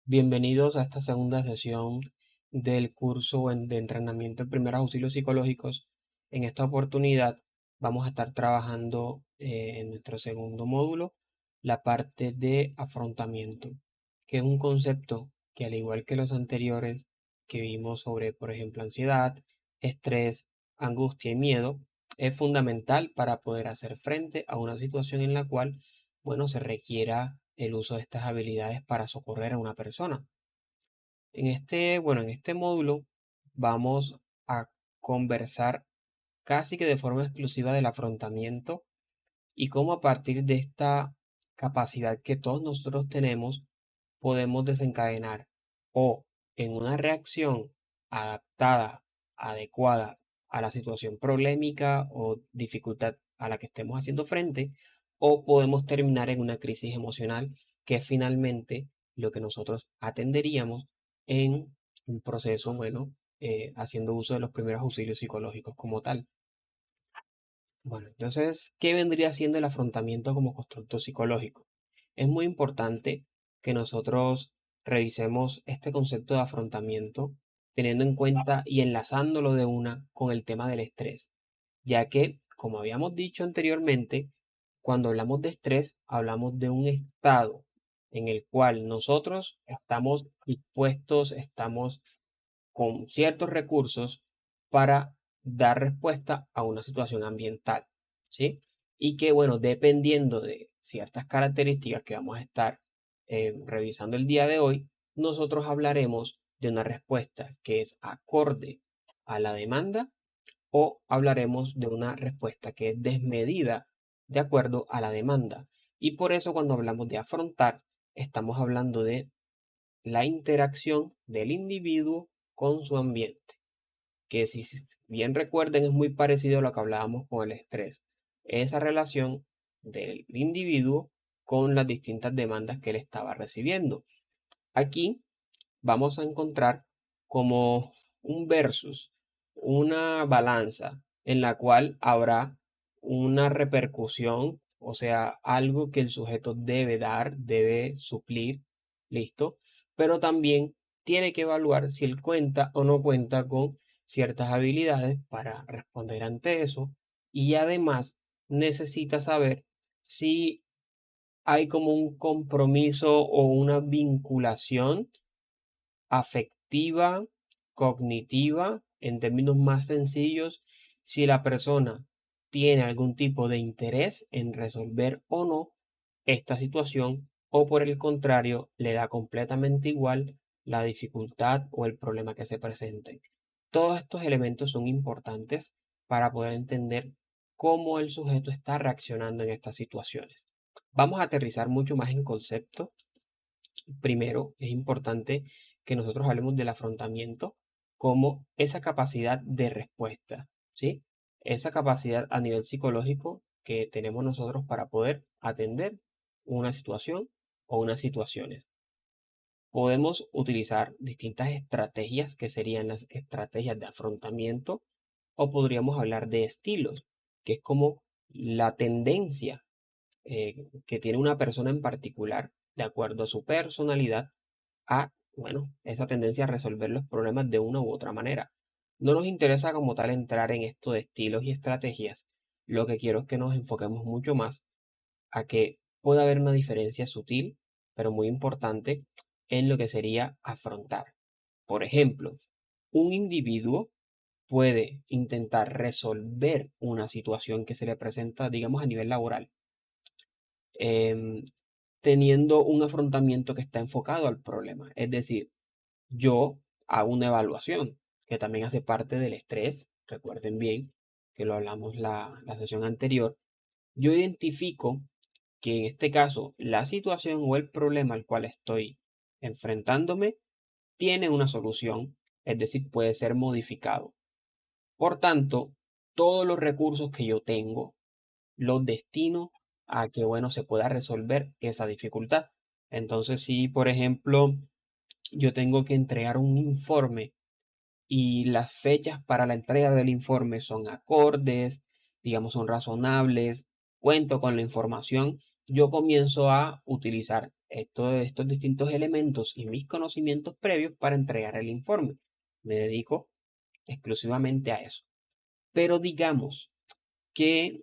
Bienvenidos a esta segunda sesión del curso de entrenamiento en primeros auxilios psicológicos. En esta oportunidad vamos a estar trabajando en nuestro segundo módulo la parte de afrontamiento, que es un concepto que, al igual que los anteriores que vimos sobre, por ejemplo, ansiedad, estrés, angustia y miedo, es fundamental para poder hacer frente a una situación en la cual, bueno, se requiera el uso de estas habilidades para socorrer a una persona. En este módulo vamos a conversar casi que de forma exclusiva del afrontamiento y cómo, a partir de esta capacidad que todos nosotros tenemos, podemos desencadenar o en una reacción adaptada, adecuada a la situación problemática o dificultad a la que estemos haciendo frente, o podemos terminar en una crisis emocional, que es finalmente lo que nosotros atenderíamos en un proceso, haciendo uso de los primeros auxilios psicológicos como tal. Bueno, entonces, ¿qué vendría siendo el afrontamiento como constructo psicológico? Es muy importante que nosotros revisemos este concepto de afrontamiento teniendo en cuenta y enlazándolo de una con el tema del estrés, ya que, como habíamos dicho anteriormente, cuando hablamos de estrés, hablamos de un estado en el cual nosotros estamos dispuestos, estamos con ciertos recursos para dar respuesta a una situación ambiental, ¿sí? Y que, bueno, dependiendo de ciertas características que vamos a estar revisando el día de hoy, nosotros hablaremos de una respuesta que es acorde a la demanda, o hablaremos de una respuesta que es desmedida de acuerdo a la demanda. Y por eso, cuando hablamos de afrontar, estamos hablando de la interacción del individuo con su ambiente, que, si bien recuerden, es muy parecido a lo que hablábamos con el estrés, esa relación del individuo con las distintas demandas que él estaba recibiendo. Aquí vamos a encontrar como un versus, una balanza en la cual habrá una repercusión, o sea, algo que el sujeto debe dar, debe suplir, listo, pero también tiene que evaluar si él cuenta o no cuenta con ciertas habilidades para responder ante eso, y además necesita saber si hay como un compromiso o una vinculación afectiva, cognitiva, en términos más sencillos, si la persona tiene algún tipo de interés en resolver o no esta situación, o por el contrario, le da completamente igual la dificultad o el problema que se presente. Todos estos elementos son importantes para poder entender cómo el sujeto está reaccionando en estas situaciones. Vamos a aterrizar mucho más en concepto. Primero, es importante que nosotros hablemos del afrontamiento como esa capacidad de respuesta, ¿sí? Esa capacidad a nivel psicológico que tenemos nosotros para poder atender una situación o unas situaciones. Podemos utilizar distintas estrategias, que serían las estrategias de afrontamiento, o podríamos hablar de estilos, que es como la tendencia que tiene una persona en particular, de acuerdo a su personalidad, a, bueno, esa tendencia a resolver los problemas de una u otra manera. No nos interesa como tal entrar en esto de estilos y estrategias. Lo que quiero es que nos enfoquemos mucho más a que pueda haber una diferencia sutil, pero muy importante, en lo que sería afrontar. Por ejemplo, un individuo puede intentar resolver una situación que se le presenta, digamos, a nivel laboral, em, teniendo un afrontamiento que está enfocado al problema. Es decir, yo hago una evaluación, que también hace parte del estrés. Recuerden bien que lo hablamos la sesión anterior. Yo identifico que, en este caso, la situación o el problema al cual estoy enfrentándome tiene una solución, es decir, puede ser modificado. Por tanto, todos los recursos que yo tengo los destino a que, bueno, se pueda resolver esa dificultad. Entonces, si por ejemplo yo tengo que entregar un informe y las fechas para la entrega del informe son acordes, digamos, son razonables, cuento con la información, yo comienzo a utilizar estos distintos elementos y mis conocimientos previos para entregar el informe. Me dedico exclusivamente a eso. Pero digamos que,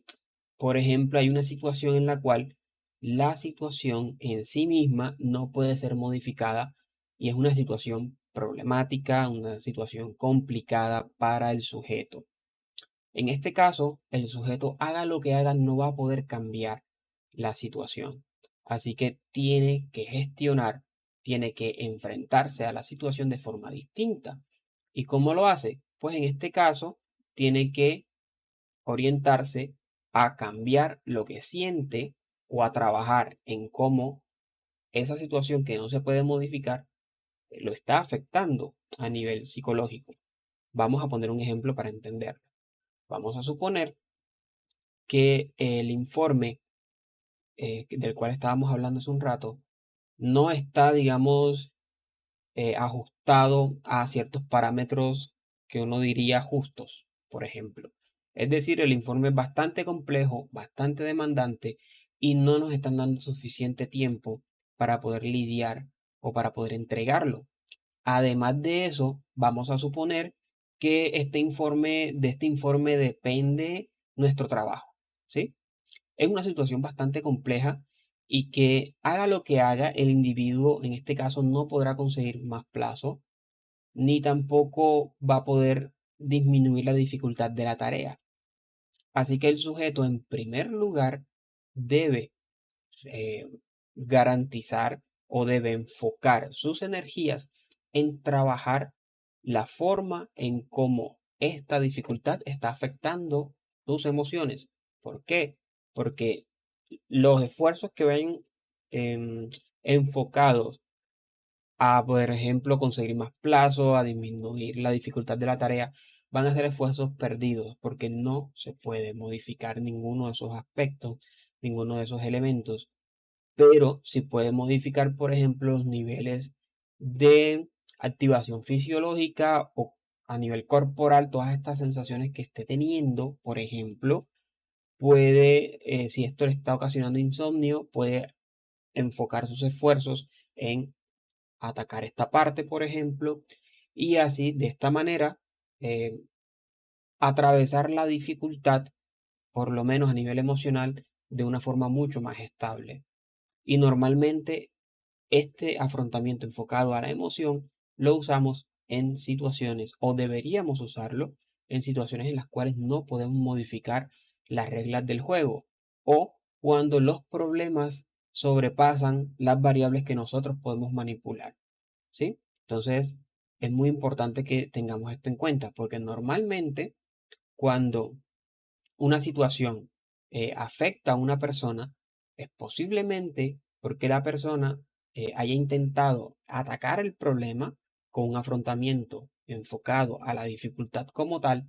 por ejemplo, hay una situación en la cual la situación en sí misma no puede ser modificada y es una situación problemática, una situación complicada para el sujeto. En este caso, el sujeto haga lo que haga, no va a poder cambiar la situación. Así que tiene que gestionar, tiene que enfrentarse a la situación de forma distinta. ¿Y cómo lo hace? Pues en este caso, tiene que orientarse a cambiar lo que siente o a trabajar en cómo esa situación que no se puede modificar lo está afectando a nivel psicológico. Vamos a poner un ejemplo para entenderlo. Vamos a suponer que el informe del cual estábamos hablando hace un rato no está, digamos, ajustado a ciertos parámetros que uno diría justos, por ejemplo. Es decir, el informe es bastante complejo, bastante demandante y no nos están dando suficiente tiempo para poder lidiar o para poder entregarlo. Además de eso, vamos a suponer que de este informe depende nuestro trabajo, ¿sí? Es una situación bastante compleja y que haga lo que haga, el individuo en este caso no podrá conseguir más plazo, ni tampoco va a poder disminuir la dificultad de la tarea. Así que el sujeto, en primer lugar, debe eh, garantizar o debe enfocar sus energías en trabajar la forma en cómo esta dificultad está afectando sus emociones. ¿Por qué? Porque los esfuerzos que ven em, enfocados a, por ejemplo, conseguir más plazo, a disminuir la dificultad de la tarea, van a ser esfuerzos perdidos porque no se puede modificar ninguno de esos aspectos, ninguno de esos elementos, pero sí puede modificar, por ejemplo, los niveles de activación fisiológica o a nivel corporal, todas estas sensaciones que esté teniendo, por ejemplo, puede, si esto le está ocasionando insomnio, puede enfocar sus esfuerzos en atacar esta parte, por ejemplo, y así, de esta manera, eh, atravesar la dificultad, por lo menos a nivel emocional, de una forma mucho más estable. Y normalmente este afrontamiento enfocado a la emoción lo usamos en situaciones, o deberíamos usarlo en situaciones en las cuales no podemos modificar las reglas del juego, o cuando los problemas sobrepasan las variables que nosotros podemos manipular. ¿Sí? Entonces, es muy importante que tengamos esto en cuenta, porque normalmente cuando una situación afecta a una persona, es posiblemente porque la persona haya intentado atacar el problema con un afrontamiento enfocado a la dificultad como tal,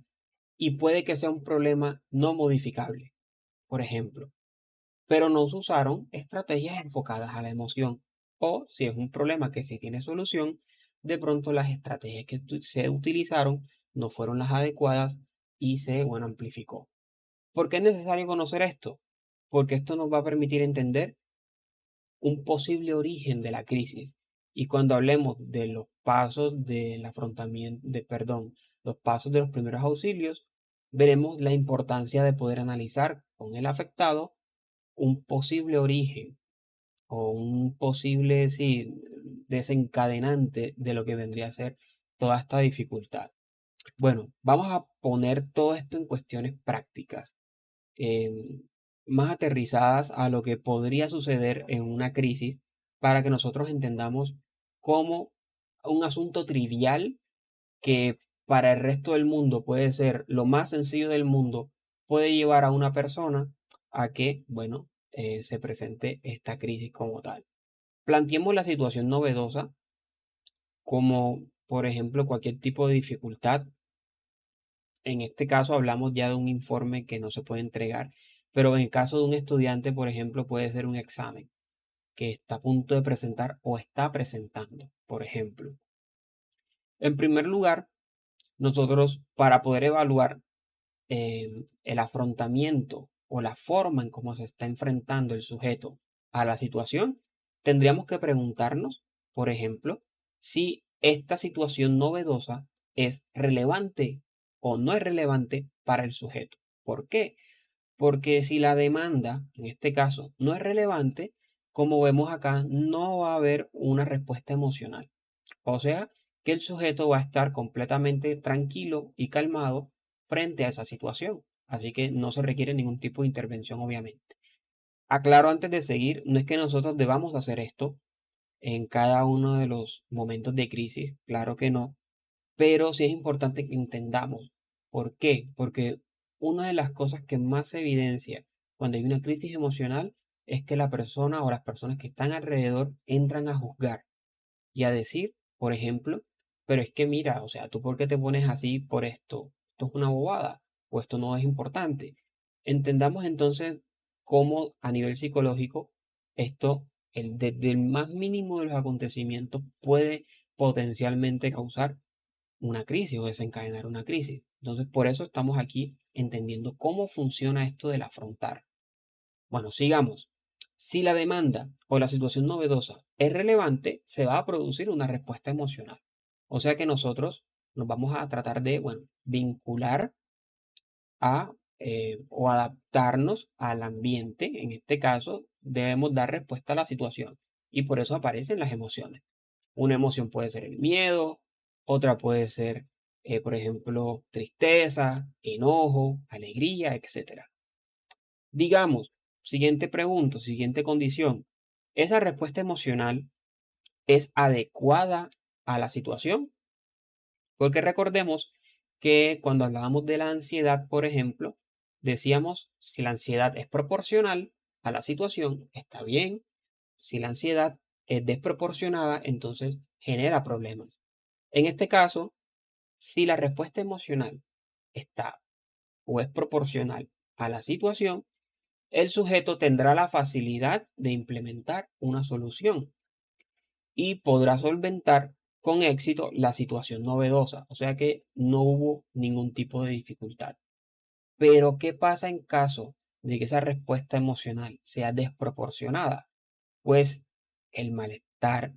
y puede que sea un problema no modificable, por ejemplo, pero no se usaron estrategias enfocadas a la emoción. O si es un problema que sí tiene solución, de pronto las estrategias que se utilizaron no fueron las adecuadas y se, bueno, amplificó. ¿Por qué es necesario conocer esto? Porque esto nos va a permitir entender un posible origen de la crisis. Y cuando hablemos de los pasos del afrontamiento, los pasos de los primeros auxilios, veremos la importancia de poder analizar con el afectado un posible origen o un posible, sí, desencadenante de lo que vendría a ser toda esta dificultad. Bueno, vamos a poner todo esto en cuestiones prácticas, em, más aterrizadas a lo que podría suceder en una crisis para que nosotros entendamos cómo un asunto trivial que para el resto del mundo puede ser lo más sencillo del mundo, puede llevar a una persona a que, bueno, se presente esta crisis como tal. Planteemos la situación novedosa como, por ejemplo, cualquier tipo de dificultad. En este caso hablamos ya de un informe que no se puede entregar, pero en el caso de un estudiante, por ejemplo, puede ser un examen que está a punto de presentar o está presentando, por ejemplo. En primer lugar, nosotros para poder evaluar el afrontamiento o la forma en cómo se está enfrentando el sujeto a la situación, tendríamos que preguntarnos, por ejemplo, si esta situación novedosa es relevante o no es relevante para el sujeto. ¿Por qué? Porque si la demanda, en este caso, no es relevante, como vemos acá, no va a haber una respuesta emocional. O sea, que el sujeto va a estar completamente tranquilo y calmado frente a esa situación. Así que no se requiere ningún tipo de intervención, obviamente. Aclaro antes de seguir, no es que nosotros debamos hacer esto en cada uno de los momentos de crisis, claro que no, pero sí es importante que entendamos. ¿Por qué? Porque una de las cosas que más se evidencia cuando hay una crisis emocional es que la persona o las personas que están alrededor entran a juzgar y a decir, por ejemplo, pero es que mira, o sea, ¿tú por qué te pones así por esto? Esto es una bobada o esto no es importante. Entendamos entonces cómo a nivel psicológico esto, desde el más mínimo de los acontecimientos, puede potencialmente causar una crisis o desencadenar una crisis. Entonces, por eso estamos aquí entendiendo cómo funciona esto del afrontar. Bueno, sigamos. Si la demanda o la situación novedosa es relevante, se va a producir una respuesta emocional. O sea que nosotros nos vamos a tratar de, bueno, vincular a o adaptarnos al ambiente. En este caso, debemos dar respuesta a la situación. Y por eso aparecen las emociones. Una emoción puede ser el miedo, otra puede ser, por ejemplo, tristeza, enojo, alegría, etcétera. Digamos, siguiente pregunta, siguiente condición. ¿Esa respuesta emocional es adecuada a la situación? Porque recordemos que cuando hablábamos de la ansiedad, por ejemplo, decíamos si la ansiedad es proporcional a la situación, está bien. Si la ansiedad es desproporcionada, entonces genera problemas. En este caso, si la respuesta emocional está o es proporcional a la situación, el sujeto tendrá la facilidad de implementar una solución y podrá solventar con éxito la situación novedosa, o sea que no hubo ningún tipo de dificultad. Pero, ¿qué pasa en caso de que esa respuesta emocional sea desproporcionada? Pues el malestar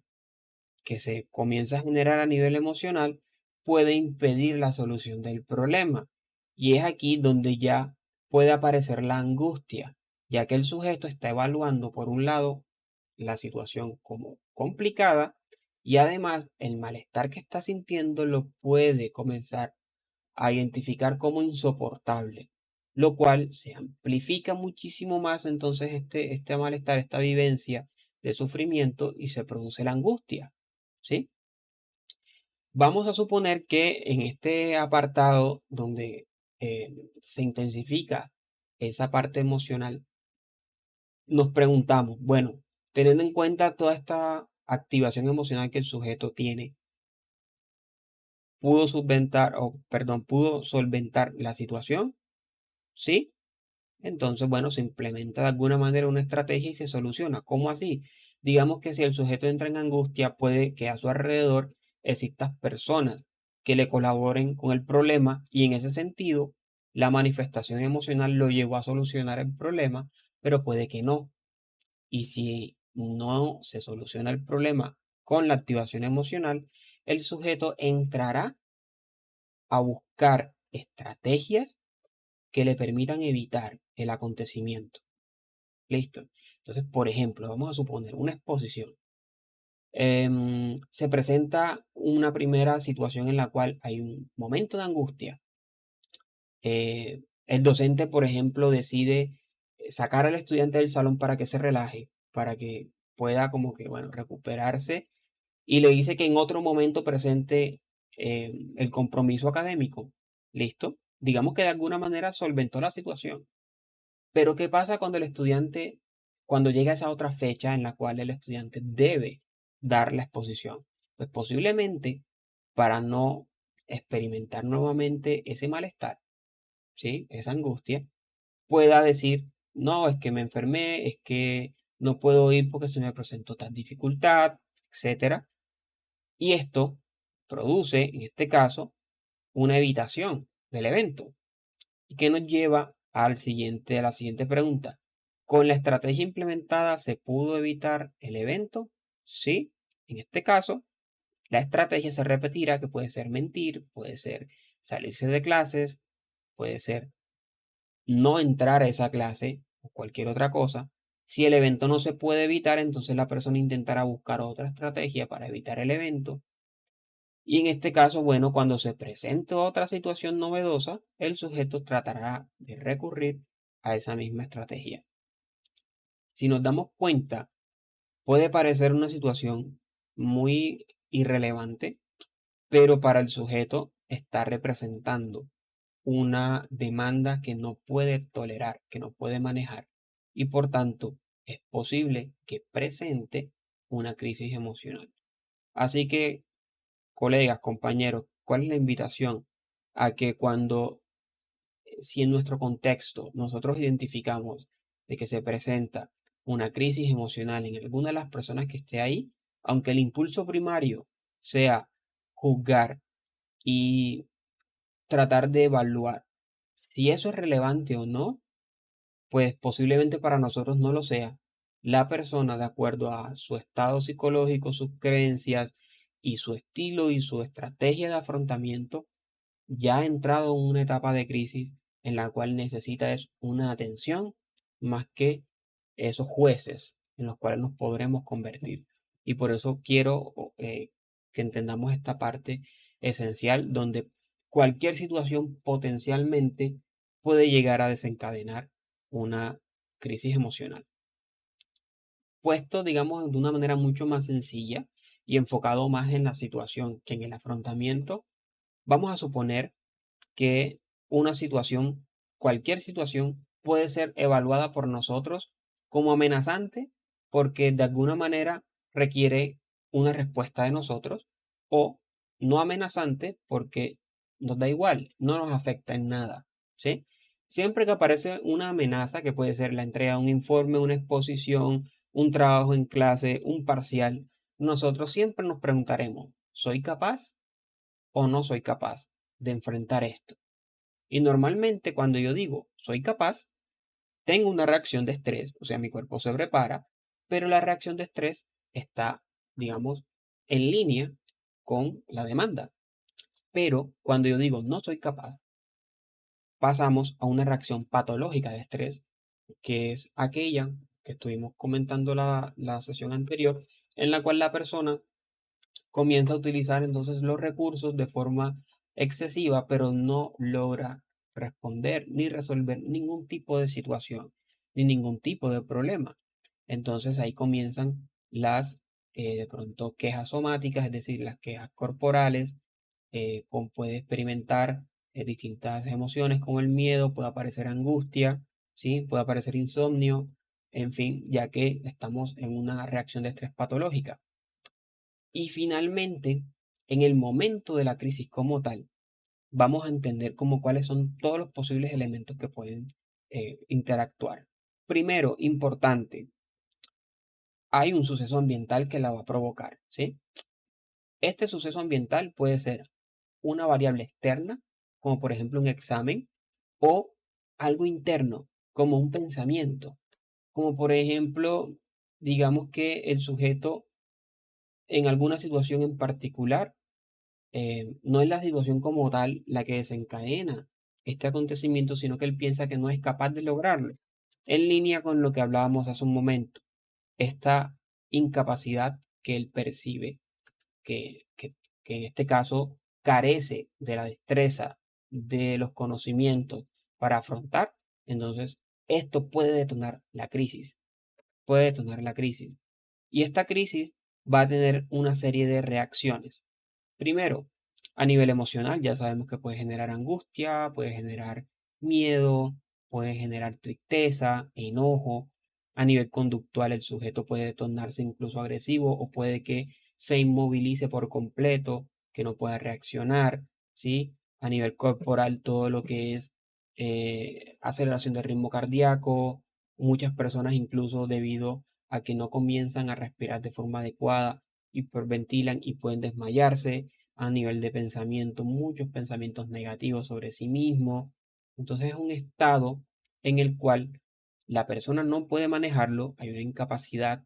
que se comienza a generar a nivel emocional puede impedir la solución del problema. Y es aquí donde ya puede aparecer la angustia, ya que el sujeto está evaluando, por un lado, la situación como complicada y además el malestar que está sintiendo lo puede comenzar a identificar como insoportable, lo cual se amplifica muchísimo más entonces este malestar, esta vivencia de sufrimiento y se produce la angustia. ¿Sí? Vamos a suponer que en este apartado donde se intensifica esa parte emocional, nos preguntamos, bueno, teniendo en cuenta toda esta activación emocional que el sujeto tiene, ¿pudo solventar, o perdón, pudo solventar la situación? ¿Sí? Entonces, bueno, se implementa de alguna manera una estrategia y se soluciona. ¿Cómo así? Digamos que si el sujeto entra en angustia, puede que a su alrededor existan personas que le colaboren con el problema y en ese sentido, la manifestación emocional lo llevó a solucionar el problema, pero puede que no. Y si no se soluciona el problema con la activación emocional, el sujeto entrará a buscar estrategias que le permitan evitar el acontecimiento. Listo. Entonces, por ejemplo, vamos a suponer una exposición. Se presenta una primera situación en la cual hay un momento de angustia. El docente, por ejemplo, decide sacar al estudiante del salón para que se relaje, para que pueda como que, bueno, recuperarse y le dice que en otro momento presente el compromiso académico. Listo. Digamos que de alguna manera solventó la situación. Pero ¿qué pasa cuando el estudiante, cuando llega esa otra fecha en la cual el estudiante debe dar la exposición? Pues posiblemente para no experimentar nuevamente ese malestar, ¿sí? Esa angustia, pueda decir, no, es que me enfermé, es que no puedo ir porque se me presentó tal dificultad, etcétera. Y esto produce, en este caso, una evitación del evento. ¿Y que nos lleva a la siguiente pregunta? ¿Con la estrategia implementada se pudo evitar el evento? Sí. En este caso, la estrategia se repetirá, que puede ser mentir, puede ser salirse de clases, puede ser no entrar a esa clase o cualquier otra cosa. Si el evento no se puede evitar, entonces la persona intentará buscar otra estrategia para evitar el evento. Y en este caso, bueno, cuando se presente otra situación novedosa, el sujeto tratará de recurrir a esa misma estrategia. Si nos damos cuenta, puede parecer una situación muy irrelevante, pero para el sujeto está representando una demanda que no puede tolerar, que no puede manejar, y por tanto es posible que presente una crisis emocional. Así que, colegas, compañeros, ¿cuál es la invitación? A que cuando, si en nuestro contexto nosotros identificamos de que se presenta una crisis emocional en alguna de las personas que esté ahí, aunque el impulso primario sea juzgar y tratar de evaluar si eso es relevante o no, pues posiblemente para nosotros no lo sea. La persona, de acuerdo a su estado psicológico, sus creencias y su estilo y su estrategia de afrontamiento, ya ha entrado en una etapa de crisis en la cual necesita es una atención más que esos jueces en los cuales nos podremos convertir. Y por eso quiero que entendamos esta parte esencial donde cualquier situación potencialmente puede llegar a desencadenar una crisis emocional. Puesto, digamos, de una manera mucho más sencilla y enfocado más en la situación que en el afrontamiento, vamos a suponer que una situación, cualquier situación, puede ser evaluada por nosotros como amenazante porque de alguna manera requiere una respuesta de nosotros, o no amenazante porque nos da igual, no nos afecta en nada, ¿sí? Siempre que aparece una amenaza, que puede ser la entrega de un informe, una exposición, un trabajo en clase, un parcial, nosotros siempre nos preguntaremos, ¿soy capaz o no soy capaz de enfrentar esto? Y normalmente cuando yo digo soy capaz, tengo una reacción de estrés, o sea, mi cuerpo se prepara, pero la reacción de estrés está, digamos, en línea con la demanda. Pero cuando yo digo no soy capaz, pasamos a una reacción patológica de estrés, que es aquella que estuvimos comentando la sesión anterior, en la cual la persona comienza a utilizar entonces los recursos de forma excesiva, pero no logra responder ni resolver ningún tipo de situación, ni ningún tipo de problema. Entonces ahí comienzan las, de pronto, quejas somáticas, es decir, las quejas corporales, puede experimentar distintas emociones como el miedo, puede aparecer angustia, ¿sí? Puede aparecer insomnio, en fin, ya que estamos en una reacción de estrés patológica. Y finalmente, en el momento de la crisis como tal, vamos a entender como cuáles son todos los posibles elementos que pueden interactuar. Primero, importante, hay un suceso ambiental que la va a provocar, ¿sí? Este suceso ambiental puede ser una variable externa, como por ejemplo un examen, o algo interno, como un pensamiento, como por ejemplo, digamos que el sujeto en alguna situación en particular no es la situación como tal la que desencadena este acontecimiento, sino que él piensa que no es capaz de lograrlo. En línea con lo que hablábamos hace un momento, esta incapacidad que él percibe, que, que, que en este caso carece de la destreza, de los conocimientos para afrontar, entonces esto puede detonar la crisis, puede detonar la crisis. Y esta crisis va a tener una serie de reacciones. Primero, a nivel emocional, ya sabemos que puede generar angustia, puede generar miedo, puede generar tristeza, enojo. A nivel conductual, el sujeto puede tornarse incluso agresivo o puede que se inmovilice por completo, que no pueda reaccionar, ¿sí? A nivel corporal, todo lo que es aceleración del ritmo cardíaco, muchas personas incluso debido a que no comienzan a respirar de forma adecuada, hiperventilan y pueden desmayarse. A nivel de pensamiento, muchos pensamientos negativos sobre sí mismo. Entonces es un estado en el cual la persona no puede manejarlo, hay una incapacidad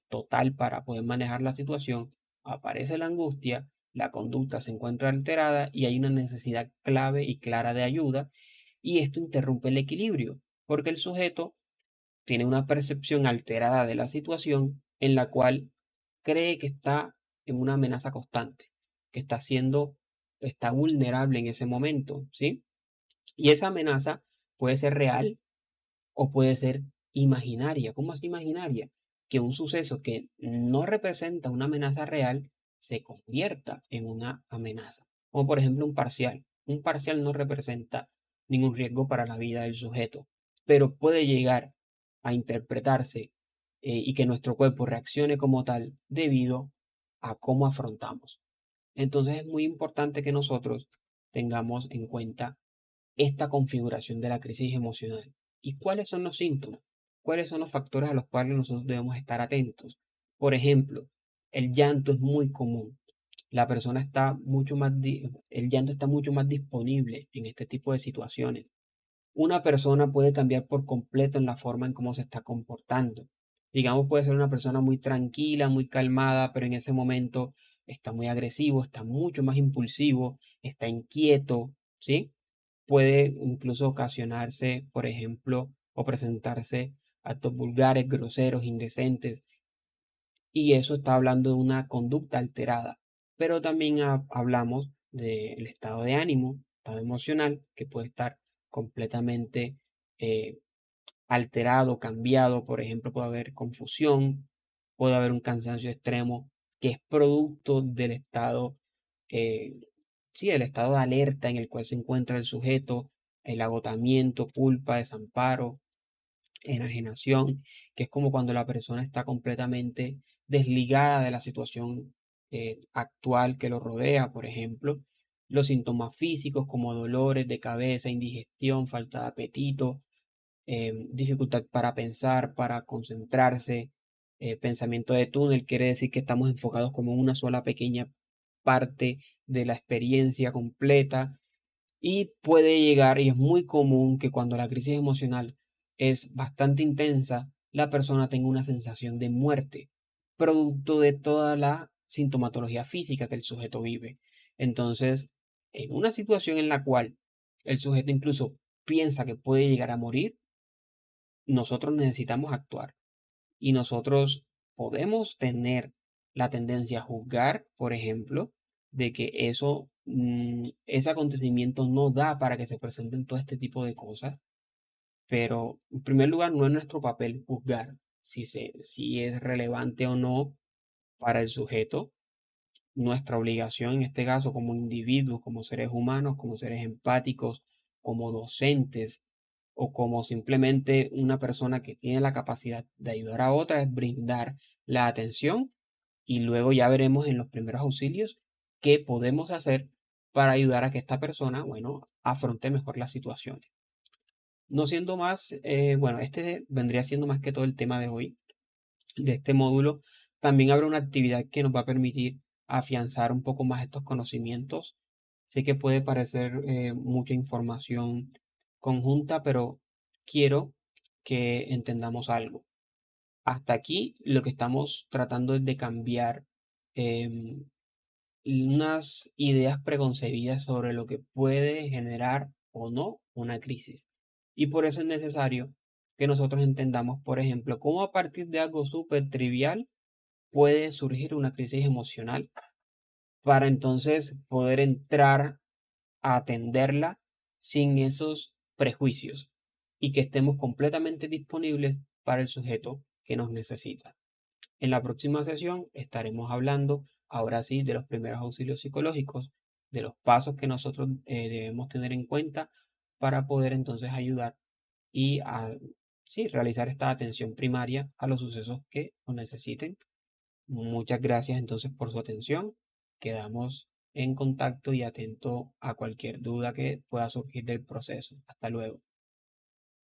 total para poder manejar la situación, aparece la angustia, la conducta se encuentra alterada y hay una necesidad clave y clara de ayuda, y esto interrumpe el equilibrio, porque el sujeto tiene una percepción alterada de la situación en la cual cree que está en una amenaza constante, que está vulnerable en ese momento, ¿sí? Y esa amenaza puede ser real o puede ser imaginaria. ¿Cómo es imaginaria? Que un suceso que no representa una amenaza real se convierta en una amenaza. Como por ejemplo un parcial. Un parcial no representa ningún riesgo para la vida del sujeto, pero puede llegar a interpretarse y que nuestro cuerpo reaccione como tal debido a cómo afrontamos. Entonces es muy importante que nosotros tengamos en cuenta esta configuración de la crisis emocional. ¿Y cuáles son los síntomas? ¿Cuáles son los factores a los cuales nosotros debemos estar atentos? Por ejemplo, el llanto es muy común. La persona está mucho más, el llanto está mucho más disponible en este tipo de situaciones. Una persona puede cambiar por completo en la forma en cómo se está comportando. Digamos, puede ser una persona muy tranquila, muy calmada, pero en ese momento está muy agresivo, está mucho más impulsivo, está inquieto, ¿sí? Puede incluso ocasionarse, por ejemplo, o presentarse actos vulgares, groseros, indecentes, y eso está hablando de una conducta alterada. Pero también hablamos del estado de ánimo, estado emocional, que puede estar completamente eh, alterado, cambiado. Por ejemplo, puede haber confusión, puede haber un cansancio extremo que es producto del estado, eh, sí, el estado de alerta en el cual se encuentra el sujeto, el agotamiento, culpa, desamparo, enajenación, que es como cuando la persona está completamente desligada de la situación actual que lo rodea, por ejemplo. Los síntomas físicos como dolores de cabeza, indigestión, falta de apetito, dificultad para pensar, para concentrarse, pensamiento de túnel, quiere decir que estamos enfocados como en una sola pequeña parte de la experiencia completa y puede llegar, y es muy común que cuando la crisis emocional es bastante intensa, la persona tenga una sensación de muerte, producto de toda la sintomatología física que el sujeto vive. Entonces, en una situación en la cual el sujeto incluso piensa que puede llegar a morir, nosotros necesitamos actuar y nosotros podemos tener la tendencia a juzgar, por ejemplo, de que ese acontecimiento no da para que se presenten todo este tipo de cosas, pero en primer lugar no es nuestro papel juzgar si es relevante o no para el sujeto. Nuestra obligación en este caso como individuos, como seres humanos, como seres empáticos, como docentes o como simplemente una persona que tiene la capacidad de ayudar a otra es brindar la atención y luego ya veremos en los primeros auxilios qué podemos hacer para ayudar a que esta persona, bueno, afronte mejor las situaciones. No siendo más, bueno, este vendría siendo más que todo el tema de hoy de este módulo. También habrá una actividad que nos va a permitir afianzar un poco más estos conocimientos. Sé que puede parecer mucha información conjunta, pero quiero que entendamos algo. Hasta aquí lo que estamos tratando es de cambiar em, unas ideas preconcebidas sobre lo que puede generar o no una crisis. Y por eso es necesario que nosotros entendamos, por ejemplo, cómo a partir de algo súper trivial puede surgir una crisis emocional para entonces poder entrar a atenderla sin esos prejuicios y que estemos completamente disponibles para el sujeto que nos necesita. En la próxima sesión estaremos hablando ahora sí de los primeros auxilios psicológicos, de los pasos que nosotros debemos tener en cuenta para poder entonces ayudar y sí, realizar esta atención primaria a los sucesos que nos necesiten. Muchas gracias entonces por su atención. Quedamos en contacto y atento a cualquier duda que pueda surgir del proceso. Hasta luego.